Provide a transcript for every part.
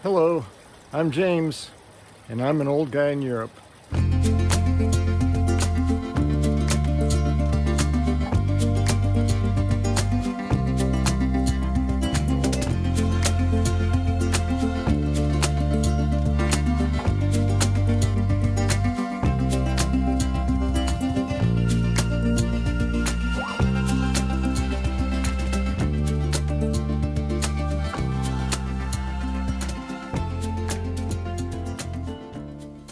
Hello, I'm James, and I'm an old guy in Europe.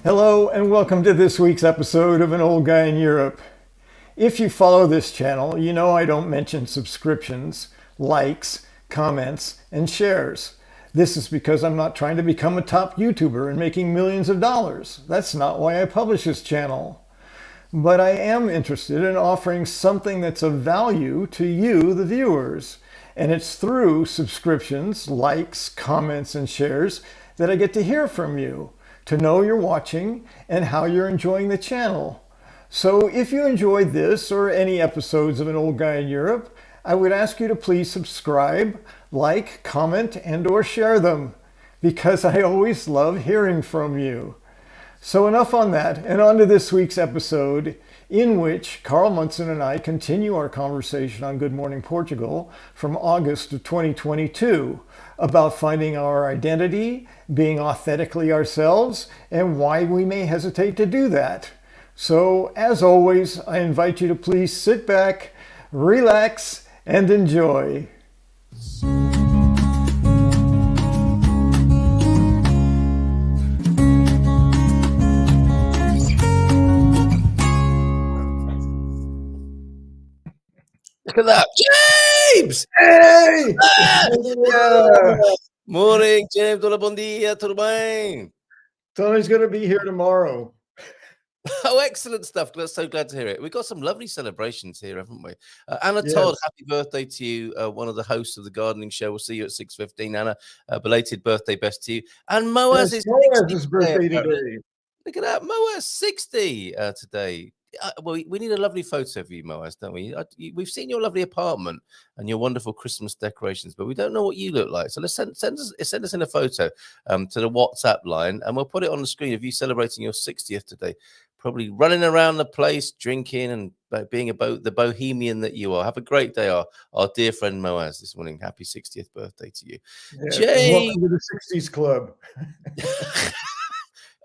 Hello, and welcome to this week's episode of An Old Guy in Europe. If you follow this channel, you know I don't mention subscriptions, likes, comments, and shares. This is because I'm not trying to become a top YouTuber and making millions of dollars. That's not why I publish this channel. But I am interested in offering something that's of value to you, the viewers. And it's through subscriptions, likes, comments, and shares that I get to hear from you, to know you're watching and how you're enjoying the channel. So if you enjoyed this or any episodes of An Old Guy in Europe, I would ask you to please subscribe, like, comment, and or share them, because I always love hearing from you. So enough on that, and on to this week's episode, in which Carl Munson and I continue our conversation on Good Morning Portugal from August of 2022 about finding our identity, being authentically ourselves, and why we may hesitate to do that. So, as always, I invite you to please sit back, relax, and enjoy. Look at that, James! Hey! Yeah. Morning, James. Hola, bom dia, tudo bem? Tony's going to be here tomorrow. Oh, excellent stuff. So glad to hear it. We've got some lovely celebrations here, haven't we? Anna Yes. Todd, happy birthday to you. One of the hosts of the gardening show. We'll see you at 6:15. Anna, belated birthday best to you. And Moaz is 60 Moaz's birthday apparently. today. Look at that, Moaz 60 today. Well, we need a lovely photo of you, Moaz, don't we? We've seen your lovely apartment and your wonderful Christmas decorations, but we don't know what you look like. So let's send us in a photo to the WhatsApp line, and we'll put it on the screen of you celebrating your 60th today. Probably running around the place, drinking and being the bohemian that you are. Have a great day, our dear friend Moaz, this morning. Happy 60th birthday to you. Yes, Jay, welcome to the 60s club.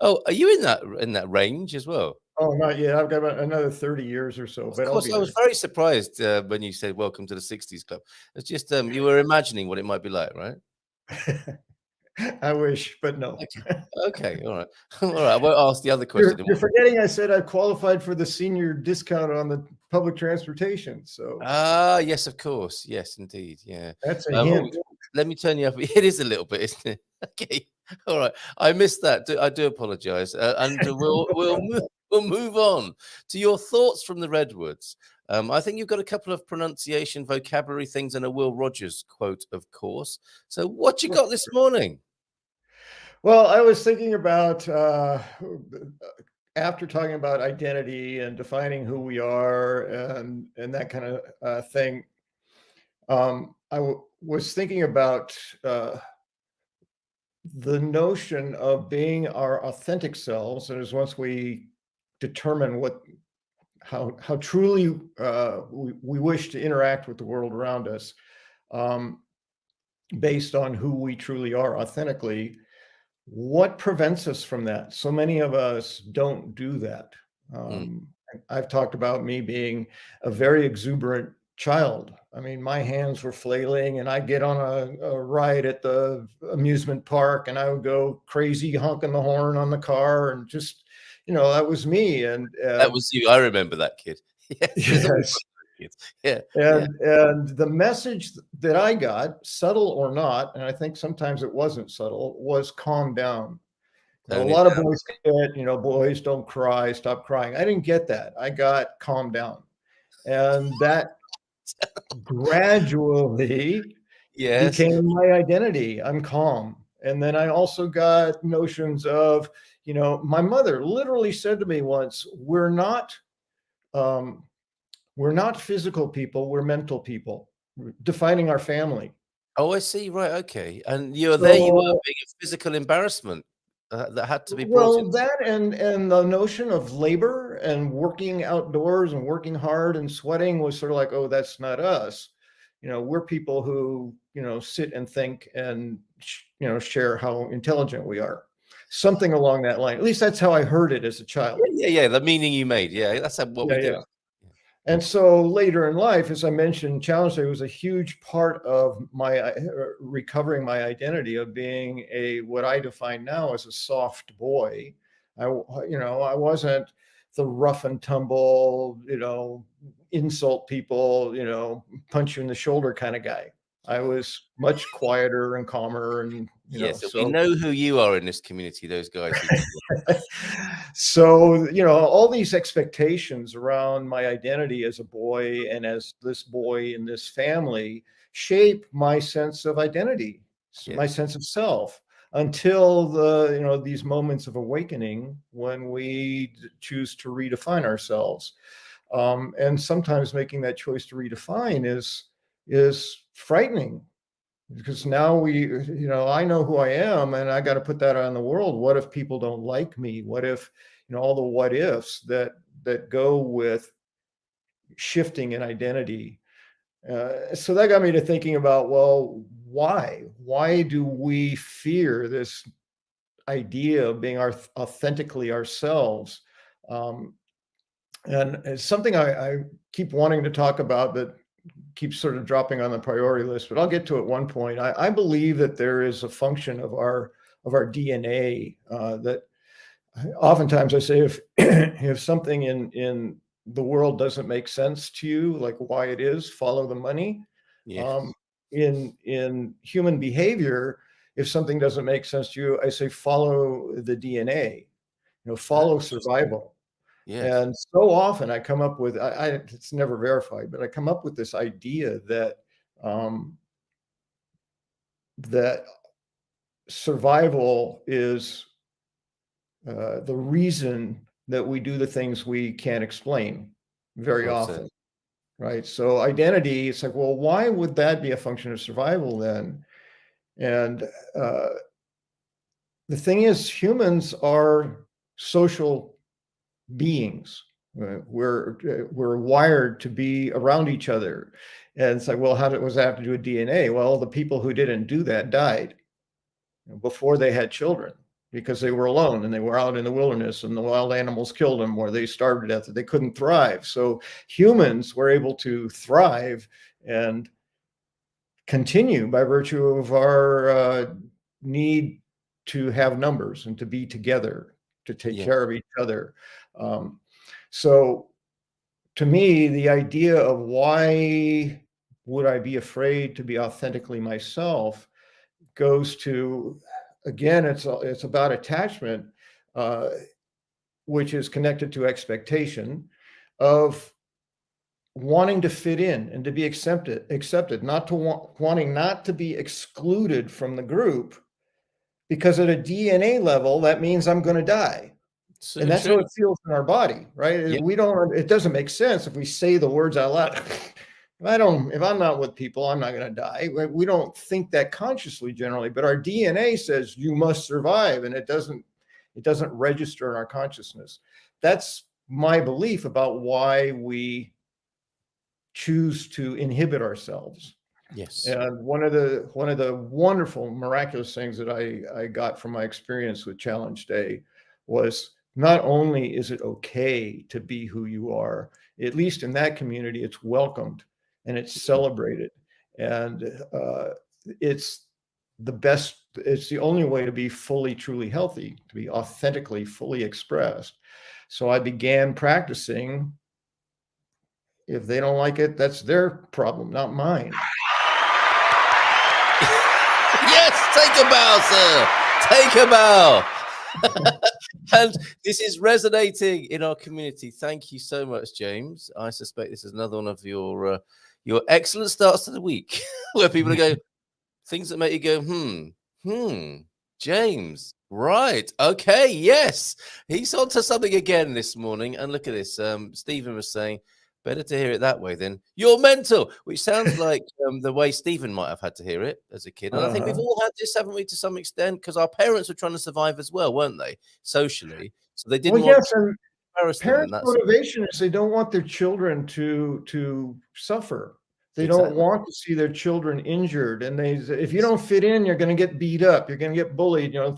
Oh, are you in that range as well? Oh, not yet. I've got about another 30 years or so. Of course, I was very surprised when you said welcome to the 60s club. It's just you were imagining what it might be like, right? I wish, but no. Okay, all right. All right, I won't ask the other question. You're forgetting I said I qualified for the senior discount on the public transportation. So yes, of course. Yes, indeed. Yeah. That's a hint. Let me turn you up. It is a little bit, isn't it? Okay. All right. I missed that. I do apologize. And we'll move on to your thoughts from the Redwoods. I think you've got a couple of pronunciation, vocabulary things, and a Will Rogers quote, of course. So, what you got this morning? Well, I was thinking about after talking about identity and defining who we are and that kind of thing. Was thinking about the notion of being our authentic selves, and as once we determine how truly we wish to interact with the world around us, based on who we truly are authentically, what prevents us from that? So many of us don't do that. I've talked about me being a very exuberant child. I mean, my hands were flailing, and I'd get on a ride at the amusement park, and I would go crazy, honking the horn on the car, and just, that was me. And that was you. I remember that kid. Yes. Yeah. And the message that I got, subtle or not, and I think sometimes it wasn't subtle, was calm down. A lot of boys get, boys don't cry, stop crying. I didn't get that. I got calm down. And that gradually became my identity. I'm calm. And then I also got notions of, my mother literally said to me once, we're not physical people, we're mental people, defining our family. Oh, I see. Right. Okay. And you were So, being a physical embarrassment that had to be brought well, into. that and the notion of labor and working outdoors and working hard and sweating was sort of like, oh, that's not us. We're people who, sit and think and, share how intelligent we are. Something along that line. At least that's how I heard it as a child. Yeah. The meaning you made. Yeah. That's what Yeah, we do. yeah. And so later in life, as I mentioned, Challenge Day was a huge part of my recovering my identity of being what I define now as a soft boy. I wasn't the rough and tumble, insult people, punch you in the shoulder kind of guy. I was much quieter and calmer, and Yeah. So we so know who you are in this community. Those guys who. so, all these expectations around my identity as a boy and as this boy in this family shape my sense of identity, my Yes. sense of self, until these moments of awakening when we choose to redefine ourselves. And sometimes making that choice to redefine is frightening, because now I know who I am, and I got to put that on the world. What if people don't like me? What if, all the what ifs that go with shifting an identity. So that got me to thinking about, well, why do we fear this idea of being authentically ourselves? And it's something I keep wanting to talk about, but keeps sort of dropping on the priority list, but I'll get to it one point. I believe that there is a function of our DNA, that oftentimes I say, if if something in the world doesn't make sense to you, like why it is, follow the money. Um, Yes. in human behavior, if something doesn't make sense to you, I say follow the DNA. Ah, Follow interesting. survival. Yes. And so often I come up with, it's never verified, but I come up with this idea um, that survival is the reason that we do the things we can't explain very Well said. often, right? So identity, it's like, well, why would that be a function of survival then? And uh, the thing is, humans are social beings. We're wired to be around each other. And it's like, well, was that have to do with DNA? Well, the people who didn't do that died before they had children, because they were alone and they were out in the wilderness and the wild animals killed them, or they starved to death, they couldn't thrive. So humans were able to thrive and continue by virtue of our need to have numbers and to be together, to take Yeah. care of each other. Um, so to me, the idea of why would I be afraid to be authentically myself goes to, again, it's about attachment, uh, which is connected to expectation of wanting to fit in and to be accepted, not to wanting not to be excluded from the group, because at a DNA level, that means I'm going to die. So And that's how true. it feels in our body, right? Yeah. It doesn't make sense if we say the words out loud. If I'm not with people, I'm not going to die. We don't think that consciously generally, but our DNA says you must survive, and it doesn't register in our consciousness. That's my belief about why we choose to inhibit ourselves. Yes. And one of the wonderful, miraculous things that I got from my experience with Challenge Day was, not only is it okay to be who you are, at least in that community, it's welcomed and it's celebrated, and it's it's the only way to be fully, truly healthy, to be authentically, fully expressed. So I began practicing. If they don't like it, that's their problem, not mine. Yes. Take a bow, sir. Take a bow. And this is resonating in our community. Thank you so much, James. I suspect this is another one of your excellent starts to the week, where people are going, things that make you go, James, right, okay, yes, he's on to something again this morning. And look at this. Stephen was saying, Better to hear it that way than "you're mental," which sounds like the way Stephen might have had to hear it as a kid. And I think we've all had this, haven't we, to some extent, because our parents were trying to survive as well, weren't they, socially? So they Well, didn't want yes, to and embarrass them, and parents' that's motivation is they don't want their children to suffer. They don't exactly. want to see their children injured, and if you don't fit in, you're going to get beat up. You're going to get bullied. You know,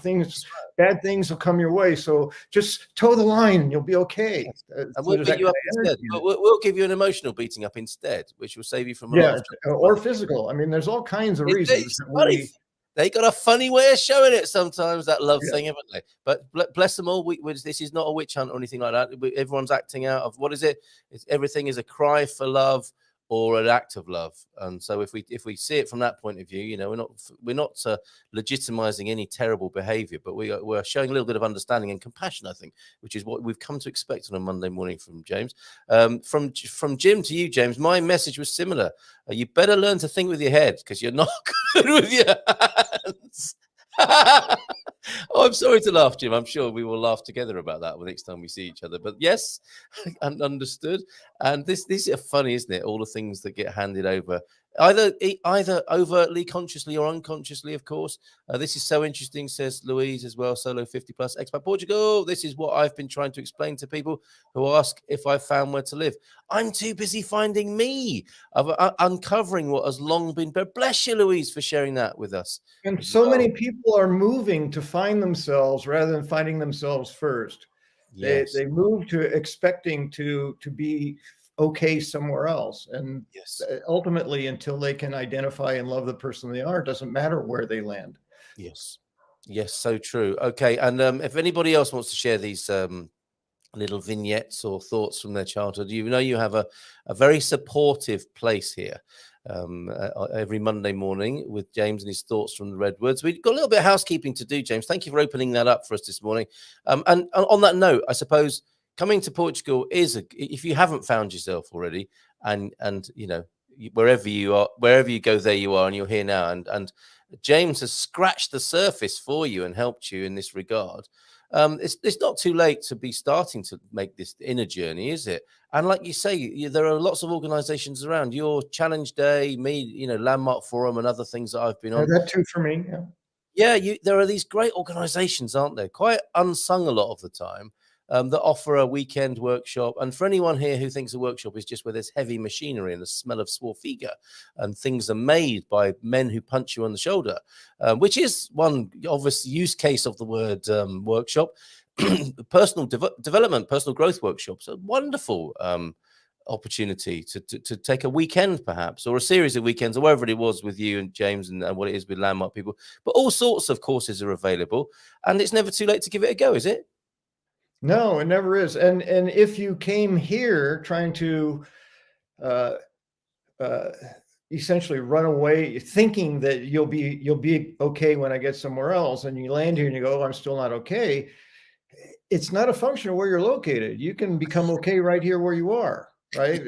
bad things will come your way. So just toe the line, and you'll be okay. Yes. And So we'll there's beat that you kind up of instead. energy in But it. we'll give you an emotional beating up instead, which will save you from a lot Yeah, of trouble as or well. physical. I mean, there's all kinds of reasons It's that funny. we. They got a funny way of showing it sometimes, that love Yeah. thing, haven't they? But bless them all. This is not a witch hunt or anything like that. Everyone's acting out of what is it? Everything is a cry for love or an act of love. And so if we see it from that point of view, you know, we're not legitimizing any terrible behavior, but we're showing a little bit of understanding and compassion, I think, which is what we've come to expect on a Monday morning from James. From Jim to you, James, my message was similar. You better learn to think with your head, because you're not good with your hands. Oh, I'm sorry to laugh, Jim. I'm sure we will laugh together about that the next time we see each other. But yes, understood. And this is funny, isn't it? All the things that get handed over, either overtly, consciously, or unconsciously, of course. This is so interesting, says Louise as well. Solo 50 plus expat Portugal. This is what I've been trying to explain to people who ask if I've found where to live. I'm too busy finding me, uncovering what has long been. But bless you, Louise, for sharing that with us. And As so well. many people are moving to find themselves rather than finding themselves first. Yes. They move to expecting to be okay somewhere else, and Yes. ultimately, until they can identify and love the person they are, it doesn't matter where they land. Yes. Yes. So true. Okay. And if anybody else wants to share these little vignettes or thoughts from their childhood, you know, you have a very supportive place here every Monday morning with James and his thoughts from the Redwoods. We've got a little bit of housekeeping to do, James. Thank you for opening that up for us this morning. And on that note, I suppose coming to Portugal if you haven't found yourself already, and you know, wherever you are, wherever you go, there you are, and you're here now. And James has scratched the surface for you and helped you in this regard. It's not too late to be starting to make this inner journey, is it? And like you say, there are lots of organizations around. Your Challenge Day, Landmark Forum, and other things that I've been on. That too for me. Yeah, there are these great organizations, aren't there? Quite unsung a lot of the time, that offer a weekend workshop. And for anyone here who thinks a workshop is just where there's heavy machinery and the smell of swarfiga and things are made by men who punch you on the shoulder, which is one obvious use case of the word workshop. Personal development, personal growth workshops, a wonderful opportunity to take a weekend perhaps, or a series of weekends, or wherever it was with you and James, and what it is with Landmark people. But all sorts of courses are available, and it's never too late to give it a go, is it? No, it never is. And if you came here trying to uh, uh, essentially run away, thinking that you'll be okay when I get somewhere else, and you land here and you go, oh, I'm still not okay. It's not a function of where you're located. You can become okay right here where you are. Right.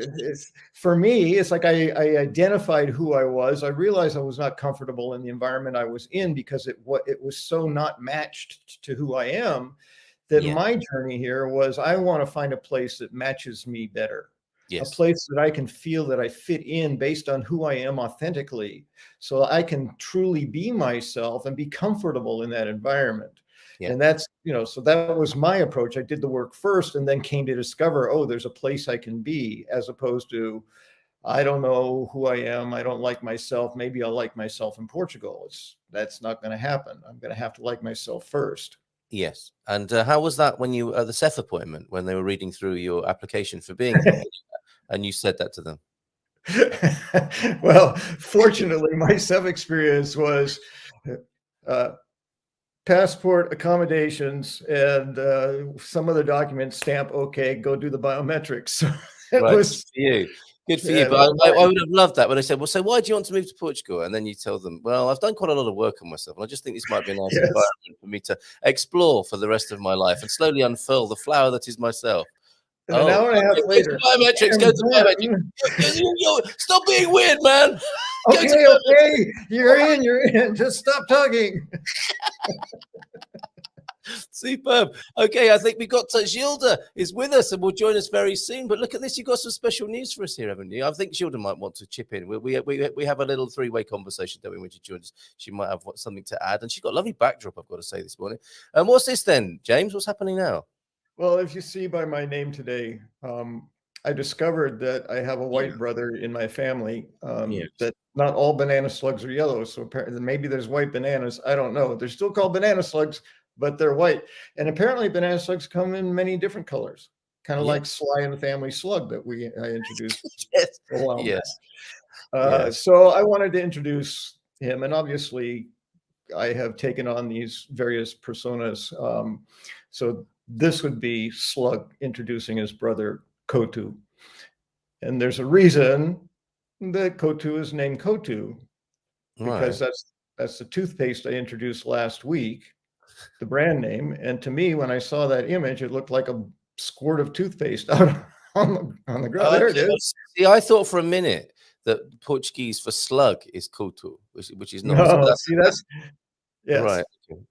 For me, it's like I identified who I was. I realized I was not comfortable in the environment I was in because it was so not matched to who I am. That Yeah. my journey here was, I want to find a place that matches me better. A Yes. place that I can feel that I fit in based on who I am authentically, so I can truly be myself and be comfortable in that environment. Yeah. And that's, so that was my approach. I did the work first and then came to discover, oh, there's a place I can be, as opposed to, I don't know who I am. I don't like myself. Maybe I'll like myself in Portugal. That's not going to happen. I'm going to have to like myself first. Yes. And how was that when you the CEF appointment, when they were reading through your application for being here, and you said that to them? Well, fortunately, my CEF experience was passport, accommodations, and some other documents, stamp okay, go do the biometrics. So it Right. was Good for you. But I would have loved that when they said, well, so why do you want to move to Portugal? And then you tell them, well, I've done quite a lot of work on myself, and I just think this might be a nice environment for me to explore for the rest of my life and slowly unfurl the flower that is myself. And an hour and a half later, biometrics, go to biometrics. Stop being weird, man. Okay, you're in. Just stop talking. Superb. Okay, I think we got Gilda is with us and will join us very soon. But look at this, you've got some special news for us here, haven't you? I think Gilda might want to chip in. We have a little three-way conversation, don't we, when she joins? She might have something to add. And she's got a lovely backdrop, I've got to say, this morning. And what's this then, James? What's happening now? Well, if you see by my name today, I discovered that I have a white brother in my family, that not all banana slugs are yellow. So apparently maybe there's white bananas. I don't know. They're still called banana slugs, but they're white. And apparently banana slugs come in many different colors, kind of like Sly and the Family Slug that I introduced a while back. So I wanted to introduce him, and obviously I have taken on these various personas. So this would be Slug introducing his brother Kotu. And there's a reason that Kotu is named Kotu, because that's the toothpaste I introduced last week, the brand name. And to me, when I saw that image, it looked like a squirt of toothpaste out on the ground. There it is. See, I thought for a minute that Portuguese for slug is Kotu, which is not. No, see, that's yes. Right.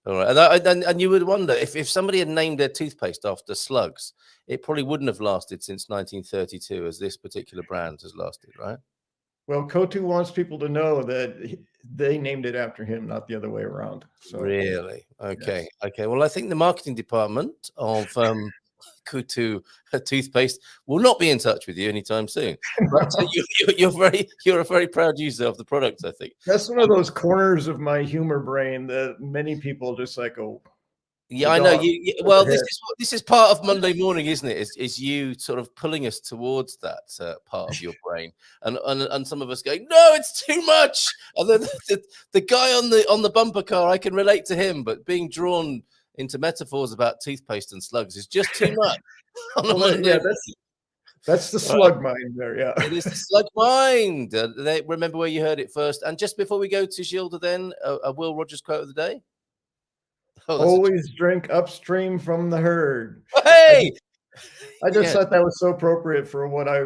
All right. And you would wonder if somebody had named their toothpaste after slugs, it probably wouldn't have lasted since 1932 as this particular brand has lasted, right? Well, Kotu wants people to know that they named it after him, not the other way around. So, really? Okay. Yes. Okay. Well, I think the marketing department of Kotu toothpaste will not be in touch with you anytime soon. But you're a very proud user of the product, I think. That's one of those corners of my humor brain that many people just like go. Yeah, I know. Well, this is part of Monday morning, isn't it? Is you sort of pulling us towards that part of your brain, and some of us going, no, it's too much. And then the guy on the bumper car, I can relate to him, but being drawn into metaphors about toothpaste and slugs is just too much. That's the slug mind there. Yeah, it is the slug mind. Remember where you heard it first. And just before we go to Gilda, then a Will Rogers quote of the day. Always drink upstream from the herd. Hey, I just thought that was so appropriate for what I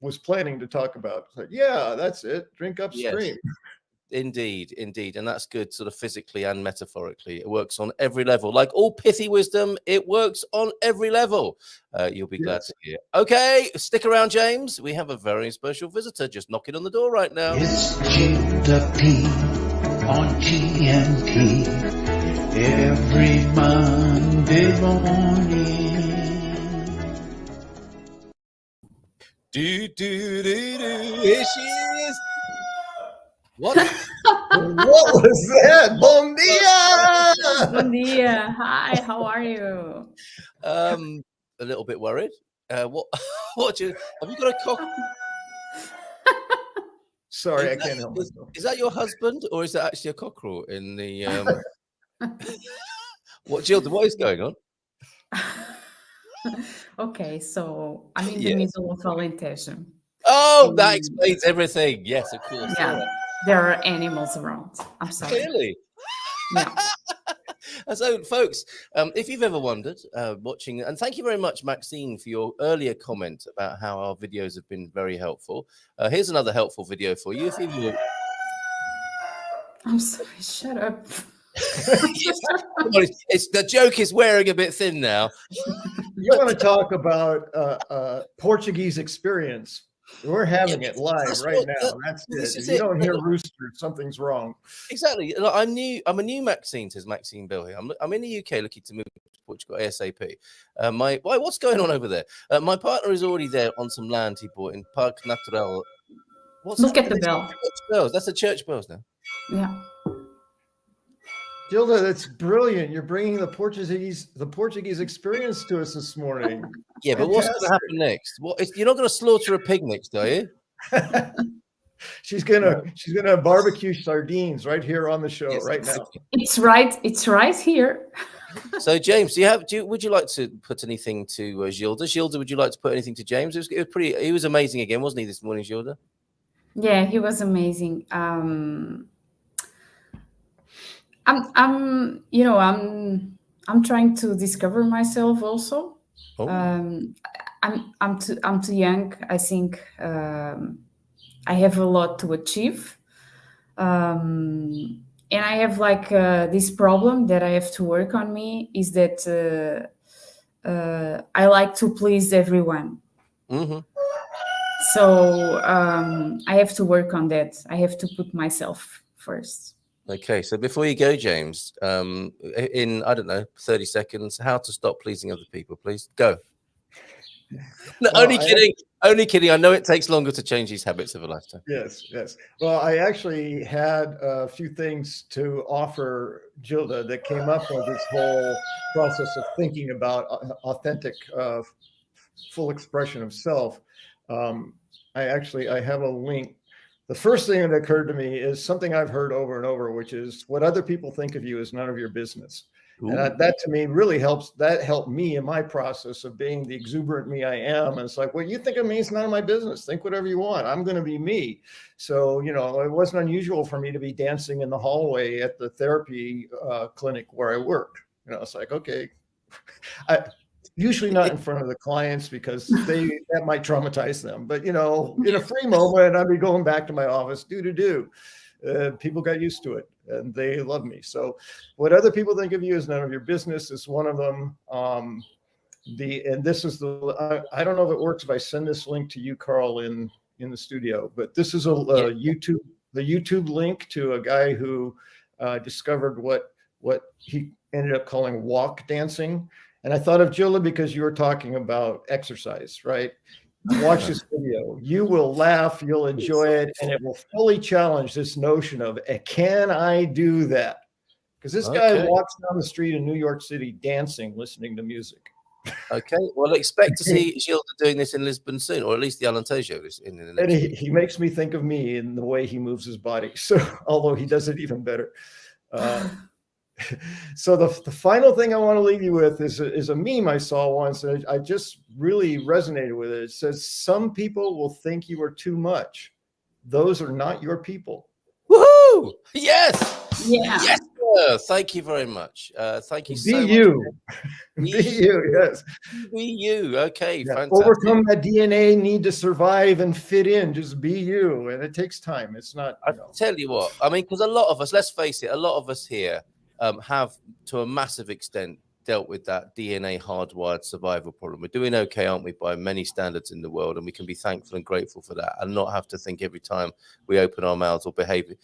was planning to talk about. It's like, yeah, that's it. Drink upstream. Yes. Indeed. And that's good sort of physically and metaphorically. It works on every level. Like all pithy wisdom, it works on every level. You'll be glad to hear. Okay, stick around, James. We have a very special visitor just knocking on the door right now. It's Gilda P on GMT. Every Monday morning. Here she is. What? What was that? Bon dia! Bon dia. Hi, how are you? A little bit worried. Have you got a cock? Sorry, I can't help myself. Is that your husband, or is that actually a cockerel in the what, Gilda, what is going on? Okay, so I'm in the middle of a lamentation. Oh, that explains everything. Yes, of course. Yeah, there are animals around. I'm sorry. Clearly. Yeah. So, folks, if you've ever wondered, watching, and thank you very much, Maxine, for your earlier comment about how our videos have been very helpful. Here's another helpful video for you. I'm sorry, shut up. The joke is wearing a bit thin now. You want to talk about Portuguese experience? We're having it live right now. That's it. If you don't hear rooster, something's wrong. Exactly. I'm a new Maxine, says Maxine Bill here. I'm in the UK looking to move to Portugal ASAP. What's going on over there? My partner is already there on some land he bought in Parque Natural. Look at the bell. Bells. That's the church bells now. Yeah. Gilda, that's brilliant. You're bringing the Portuguese experience to us this morning. Yeah, but what's going to happen next? You're not going to slaughter a pig next, are you? She's gonna barbecue sardines right here on the show right now. It's right here. So, James, would you like to put anything to Gilda? Gilda, would you like to put anything to James? He was amazing again, wasn't he, this morning, Gilda? Yeah, he was amazing. I'm trying to discover myself also. Oh. I'm too young. I think I have a lot to achieve. And and I have like this problem that I have to work on me is that I like to please everyone. Mm-hmm. So I have to work on that. I have to put myself first. Okay, so before you go, James, in, I don't know, 30 seconds, how to stop pleasing other people, please. Go. No, Well, only kidding. Only kidding. I know it takes longer to change these habits of a lifetime. Yes, yes. Well, I actually had a few things to offer Gilda that came up with this whole process of thinking about authentic, full expression of self. I have a link. The first thing that occurred to me is something I've heard over and over, which is what other people think of you is none of your business. Ooh. And that to me really helps. That helped me in my process of being the exuberant me I am. And it's like, what you think of me is none of my business. Think whatever you want. I'm going to be me. So, it wasn't unusual for me to be dancing in the hallway at the therapy clinic where I worked. It's like, okay, usually not in front of the clients because that might traumatize them. But, in a free moment, I'd be going back to my office, people got used to it and they love me. So what other people think of you is none of your business is one of them. And this is I don't know if it works if I send this link to you, Carl, in the studio, but this is the YouTube link to a guy who discovered what he ended up calling walk dancing. And I thought of Gilda because you were talking about exercise, right? Watch this video. You will laugh, you'll enjoy it, and it will fully challenge this notion of, can I do that? Because this guy walks down the street in New York City dancing, listening to music. Okay, well, expect to see Gilda doing this in Lisbon soon, or at least the Alentejo in the next week. He makes me think of me in the way he moves his body. So, although he does it even better. So the final thing I want to leave you with is a meme I saw once, and I just really resonated with it. It says, some people will think you are too much. Those are not your people. Woohoo! Yes! Yeah. Yes, sir. Thank you very much. Thank you so much. Be you. Be you, yes. Be you. Okay, yeah. fantastic. Overcome that DNA need to survive and fit in. Just be you. And it takes time. It's not, I'll tell you what, I mean, because a lot of us, let's face it, a lot of us here have, to a massive extent, dealt with that DNA hardwired survival problem. We're doing okay, aren't we, by many standards in the world, and we can be thankful and grateful for that, and not have to think every time we open our mouths or behave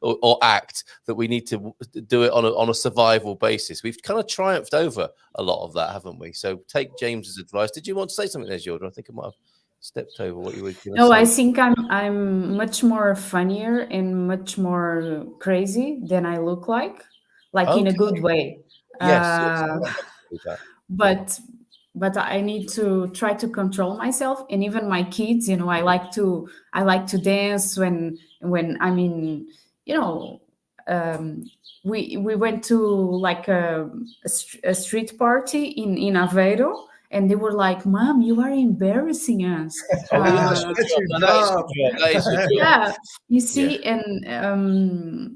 or act that we need to do it on a survival basis. We've kind of triumphed over a lot of that, haven't we? So take James's advice. Did you want to say something there, Gilda? I think I might have stepped over what you were going to say. No, I think I'm much more funnier and much more crazy than I look like in a good way. Yes. But I need to try to control myself, and even my kids, I like to dance when I mean, we went to like a street party in Aveiro. And they were like, "Mom, you are embarrassing us." Yeah, you see, and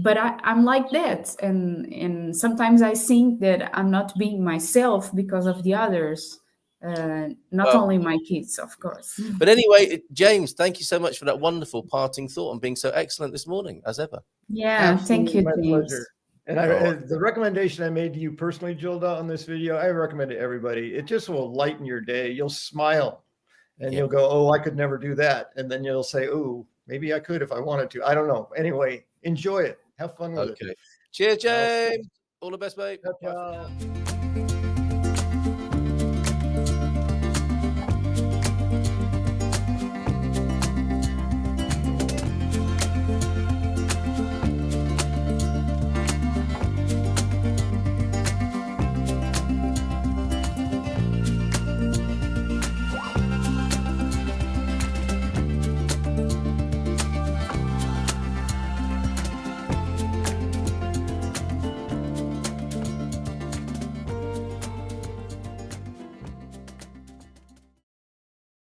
but I'm like that, and sometimes I think that I'm not being myself because of the others, not only my kids, of course. But anyway, James, thank you so much for that wonderful parting thought and being so excellent this morning, as ever. Yeah, absolutely, thank you, my James. pleasure. And the recommendation I made to you personally, Gilda, on this video, I recommend to everybody. It just will lighten your day. You'll smile and you'll go, oh, I could never do that. And then you'll say, oh, maybe I could if I wanted to. I don't know. Anyway, enjoy it. Have fun with it. Cheers, James. All the best, mate. Bye.